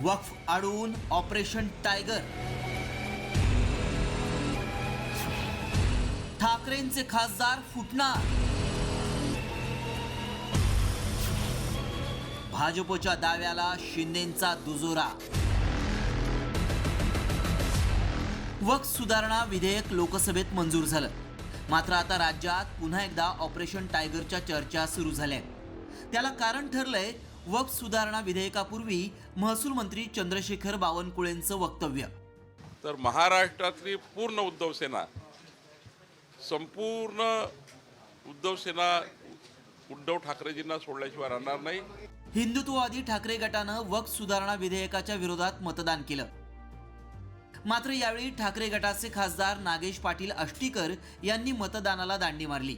वक्फ अडवून operation tiger, ठाकरेंचे खासदार फुटणार, भाजपच्या दाव्याला शिंदेंचा दुजोरा. वक्फ सुधारणा विधेयक लोकसभेत मंजूर झालं, मात्र आता राज्यात पुन्हा एकदा ऑपरेशन टायगरच्या चर्चा सुरू झाल्या. त्याला कारण ठरलंय वक्फ सुधारणा विधेयकापूर्वी महसूल मंत्री चंद्रशेखर बावनकुळेंचं वक्तव्य. तर महाराष्ट्रातली पूर्ण उद्धव सेना, संपूर्ण उद्धव सेना उद्धव ठाकरेजींना सोडल्याशिवाय राहणार नाही. हिंदुत्ववादी ठाकरे गटानं वक्फ सुधारणा विधेयकाच्या विरोधात मतदान केलं, मात्र यावेळी ठाकरे गटाचे खासदार नागेश पाटील आष्टीकर यांनी मतदानाला दांडी मारली.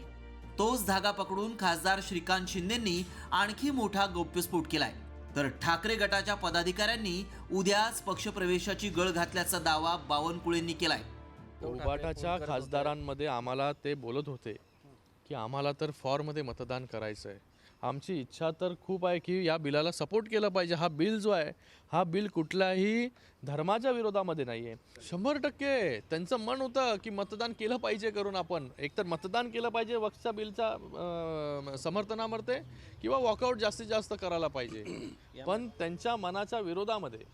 तोच धागा पकडून खासदार श्रीकांत शिंदेंनी आणखी मोठा गौप्यस्फोट केलाय. तर ठाकरे गटाच्या पदाधिकाऱ्यांनी उद्याच पक्षप्रवेशाची गळ घातल्याचा दावा बावनकुळेंनी केलाय. उबाटाच्या खासदारांमध्ये आम्हाला ते बोलत होते की आम्हाला तर फॉरमध्ये मतदान करायचं आहे. आमची इच्छा तर खूप आहे की या बिलाला सपोर्ट केलं पाहिजे. हा बिल जो आहे हा बिल कुठल्याही धर्माच्या विरोधामध्ये नाही आहे. 100% त्यांचं मन होतं की मतदान केलं पाहिजे करून आपण एकतर मतदान केलं पाहिजे वक्फच्या बिलच्या समर्थनामध्ये किंवा वॉकआउट जास्तीत जास्त करायला पाहिजे. पण त्यांच्या मनाच्या विरोधामध्ये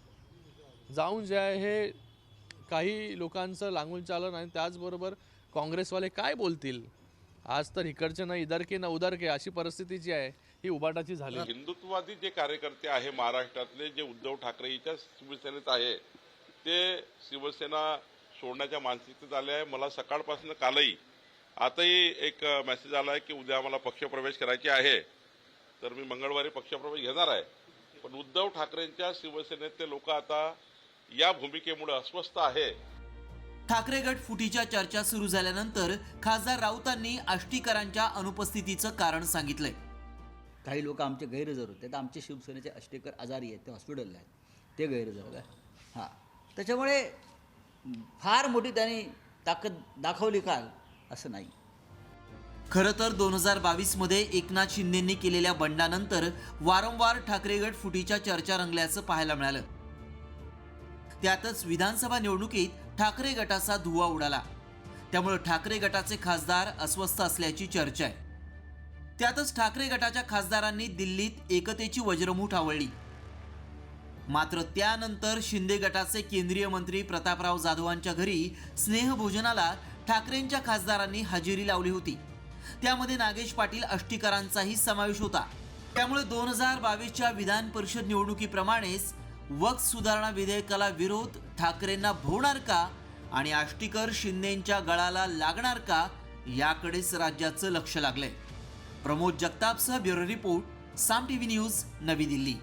जाऊन जे आहे हे काही लोकांचं लागून चालन. आणि त्याचबरोबर काँग्रेसवाले काय बोलतील, आज तर इकडचे ना इधर के ना उधर के अशी परिस्थिती जी आहे ही उबाटाची झाली. हिंदुत्ववादी जे कार्यकर्ते आहे महाराष्ट्रातले, जे उद्धव ठाकरेच्या शिवसेनेत आहे, ते शिवसेना सोडण्याच्या मानसिकतेत आले आहे. मला सकाळपासून कालही आताही एक मेसेज आला आहे की उद्या मला पक्षप्रवेश करायचे आहे, तर मी मंगळवारी पक्षप्रवेश घेणार आहे. पण उद्धव ठाकरेंच्या शिवसेनेतले लोक आता या भूमिकेमुळे अस्वस्थ आहे. ठाकरे गट फुटीच्या चर्चा सुरू झाल्यानंतर खासदार राऊतांनी आष्टीकरांच्या अनुपस्थितीचं कारण सांगितलंय. काही लोक आमचे गैरहजर होते, तर आमचे शिवसेनेचे आष्टीकर आजारी आहेत, ते हॉस्पिटलला आहेत, ते गैरहजर आहे. हां, त्याच्यामुळे फार मोठी त्यांनी ताकद दाखवली काल असं नाही. खरं तर 2022 मध्ये एकनाथ शिंदेंनी केलेल्या बंडानंतर वारंवार ठाकरे गट फुटीच्या चर्चा रंगल्याचं पाहायला मिळालं. त्यातच विधानसभा निवडणुकीत ठाकरे गटाचा धुव्वा उडाला. त्यामुळे ठाकरे गटाचे खासदार अस्वस्थ असल्याची चर्चा आहे. त्यातच ठाकरे गटाच्या खासदारांनी दिल्लीत एकतेची वज्रमूठ आवळली. मात्र त्यानंतर शिंदे गटाचे केंद्रीय मंत्री प्रतापराव जाधवांच्या घरी स्नेहभोजनाला ठाकरेंच्या खासदारांनी हजेरी लावली होती. त्यामध्ये नागेश पाटील आष्टीकरांचाही समावेश होता. त्यामुळे 2022च्या विधान परिषद निवडणुकीप्रमाणेच वक्फ सुधारणा विधेयकाला विरोध ठाकरेंना भोवणार का आणि आष्टीकर शिंदेंच्या गळाला लागणार का, याकडेच राज्याचं लक्ष लागलंय. प्रमोद जगतापसह ब्युरो रिपोर्ट, साम टीव्ही न्यूज, नवी दिल्ली.